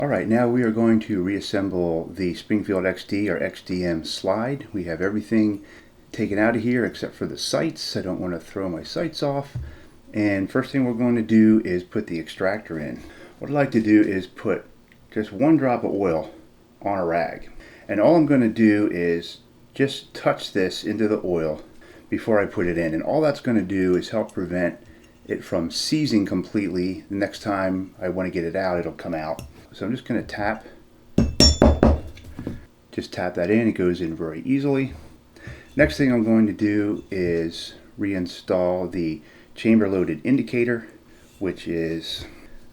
Alright, now we are going to reassemble the Springfield XD or XDM Slide. We have everything taken out of here except for the sights. I don't want to throw my sights off. And first thing we're going to do is put the extractor in. What I'd like to do is put just one drop of oil on a rag. And all I'm going to do is just touch this into the oil before I put it in. And all that's going to do is help prevent it from seizing completely. The next time I want to get it out, it'll come out. So I'm just going to tap that in. It goes in very easily. Next thing I'm going to do is reinstall the chamber loaded indicator, which is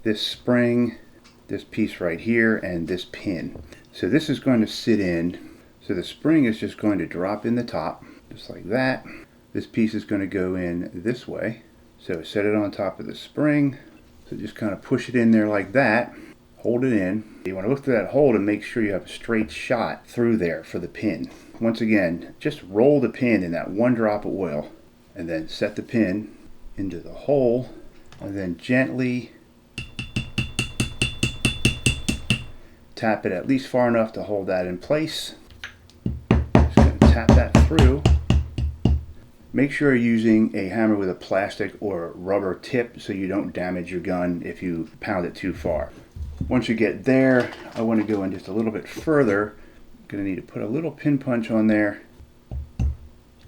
this spring, this piece right here, and this pin. So this is going to sit in. So the spring is just going to drop in the top, just like that. This piece is going to go in this way. So set it on top of the spring. So just kind of push it in there like that. Hold it in. You want to look through that hole and make sure you have a straight shot through there for the pin. Once again, just roll the pin in that one drop of oil and then set the pin into the hole and then gently tap it at least far enough to hold that in place. Just going to tap that through. Make sure you're using a hammer with a plastic or rubber tip so you don't damage your gun if you pound it too far. Once you get there, I want to go in just a little bit further. I'm going to need to put a little pin punch on there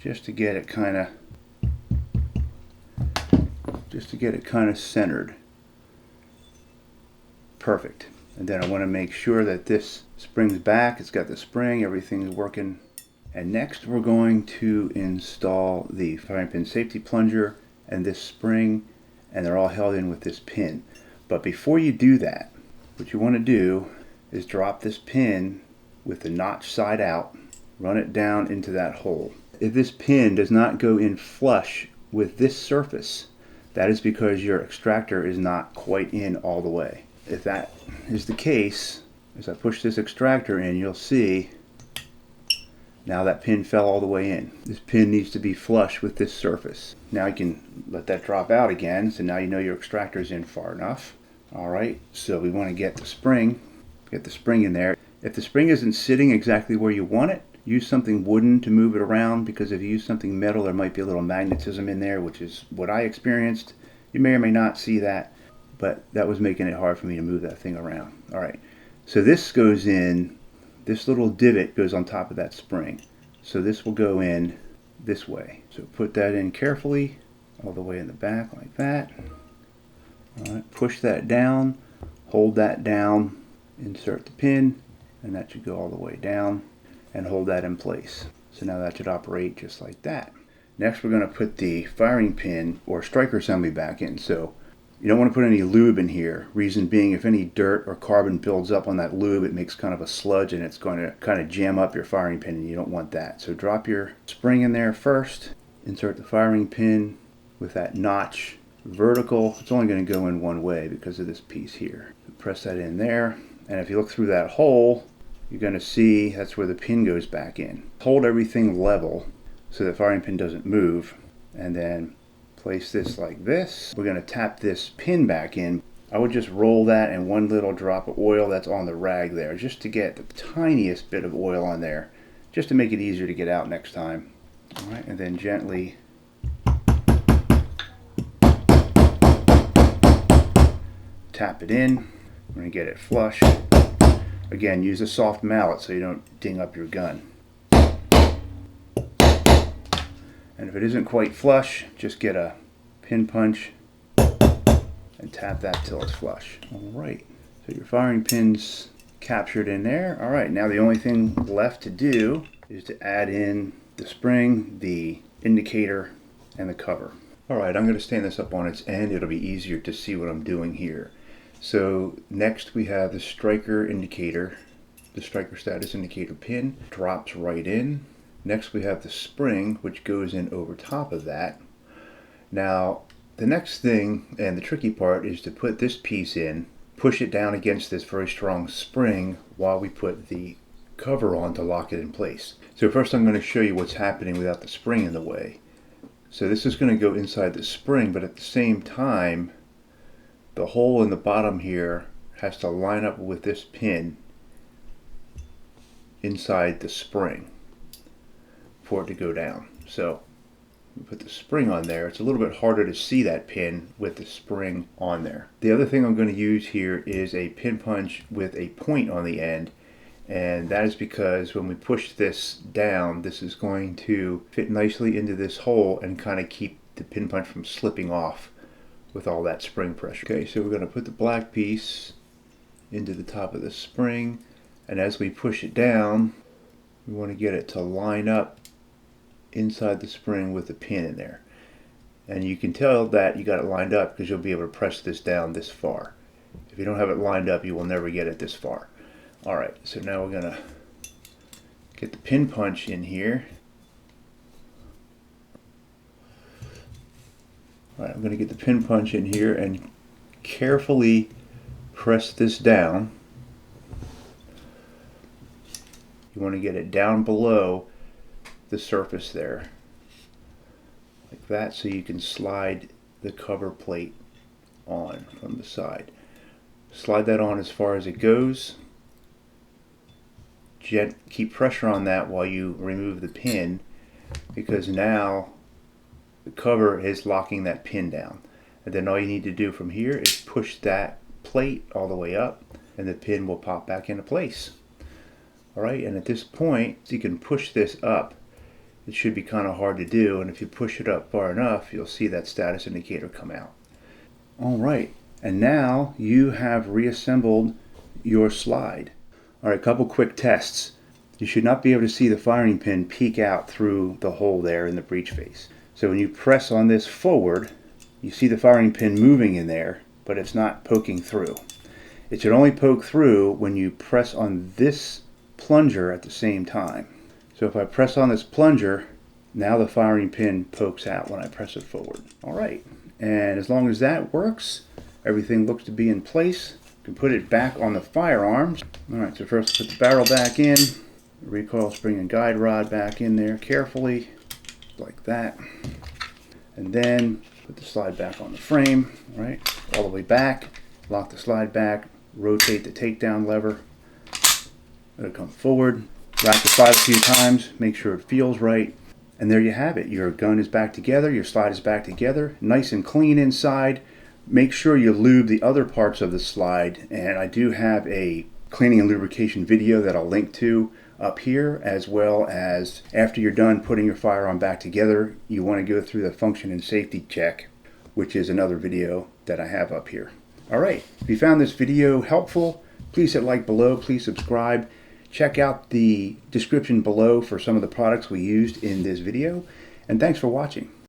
just to get it kind of centered. Perfect. And then I want to make sure that this spring's back. It's got the spring, everything's working. And next we're going to install the firing pin safety plunger and this spring, and they're all held in with this pin. But before you do that, what you want to do is drop this pin with the notch side out, run it down into that hole. If this pin does not go in flush with this surface, that is because your extractor is not quite in all the way. If that is the case, as I push this extractor in, you'll see now that pin fell all the way in. This pin needs to be flush with this surface. Now you can let that drop out again, so now you know your extractor is in far enough. Alright, so we want to get the spring in there. If the spring isn't sitting exactly where you want it, use something wooden to move it around, because if you use something metal, there might be a little magnetism in there, which is what I experienced. You may or may not see that, but that was making it hard for me to move that thing around. Alright, so this goes in, this little divot goes on top of that spring. So this will go in this way. So put that in carefully, all the way in the back like that. Alright, push that down, hold that down, insert the pin, and that should go all the way down, and hold that in place. So now that should operate just like that. Next we're going to put the firing pin or striker assembly back in. So you don't want to put any lube in here. Reason being, if any dirt or carbon builds up on that lube, it makes kind of a sludge and it's going to kind of jam up your firing pin, and you don't want that. So drop your spring in there first, insert the firing pin with that notch vertical. It's only going to go in one way because of this piece here. Press that in there, and if you look through that hole, you're going to see that's where the pin goes back in. Hold everything level so the firing pin doesn't move, and then place this like this. We're going to tap this pin back in. I would just roll that in one little drop of oil that's on the rag there, just to get the tiniest bit of oil on there, just to make it easier to get out next time. Alright, and then gently tap it in. I'm going to get it flush. Again, use a soft mallet so you don't ding up your gun. And if it isn't quite flush, just get a pin punch and tap that till it's flush. Alright, so your firing pin's captured in there. Alright, now the only thing left to do is to add in the spring, the indicator, and the cover. Alright, I'm going to stand this up on its end. It'll be easier to see what I'm doing here. So next we have the striker indicator, the striker status indicator pin drops right in. Next we have the spring, which goes in over top of that. Now the next thing, and the tricky part, is to put this piece in, push it down against this very strong spring while we put the cover on to lock it in place. So first I'm going to show you what's happening without the spring in the way. So this is going to go inside the spring, but at the same time the hole in the bottom here has to line up with this pin inside the spring for it to go down. So we put the spring on there. It's a little bit harder to see that pin with the spring on there. The other thing I'm going to use here is a pin punch with a point on the end, and that is because when we push this down, this is going to fit nicely into this hole and kind of keep the pin punch from slipping off with all that spring pressure. Okay, so we're going to put the black piece into the top of the spring, and as we push it down, we want to get it to line up inside the spring with the pin in there. And you can tell that you got it lined up because you'll be able to press this down this far. If you don't have it lined up, you will never get it this far. Alright, so now we're going to get the pin punch in here. Alright, I'm going to get the pin punch in here and carefully press this down. You want to get it down below the surface there, like that, so you can slide the cover plate on from the side. Slide that on as far as it goes. Keep pressure on that while you remove the pin, because now the cover is locking that pin down. And then all you need to do from here is push that plate all the way up, and the pin will pop back into place. Alright, and at this point, you can push this up. It should be kind of hard to do, and if you push it up far enough, you'll see that status indicator come out. Alright, and now you have reassembled your slide. Alright, a couple quick tests. You should not be able to see the firing pin peek out through the hole there in the breech face. So when you press on this forward, you see the firing pin moving in there, but it's not poking through. It should only poke through when you press on this plunger at the same time. So if I press on this plunger, now the firing pin pokes out when I press it forward. Alright, and as long as that works, everything looks to be in place. You can put it back on the firearms. Alright, so first put the barrel back in, the recoil spring and guide rod back in there carefully, like that. And then put the slide back on the frame, right, all the way back, lock the slide back, rotate the takedown lever, let it come forward, rack the slide a few times, make sure it feels right, and there you have it. Your gun is back together, your slide is back together, nice and clean inside. Make sure you lube the other parts of the slide, and I do have a cleaning and lubrication video that I'll link to up here, as well as after you're done putting your firearm back together, you want to go through the function and safety check, which is another video that I have up here. Alright, if you found this video helpful, please hit like below, please subscribe. Check out the description below for some of the products we used in this video, and thanks for watching.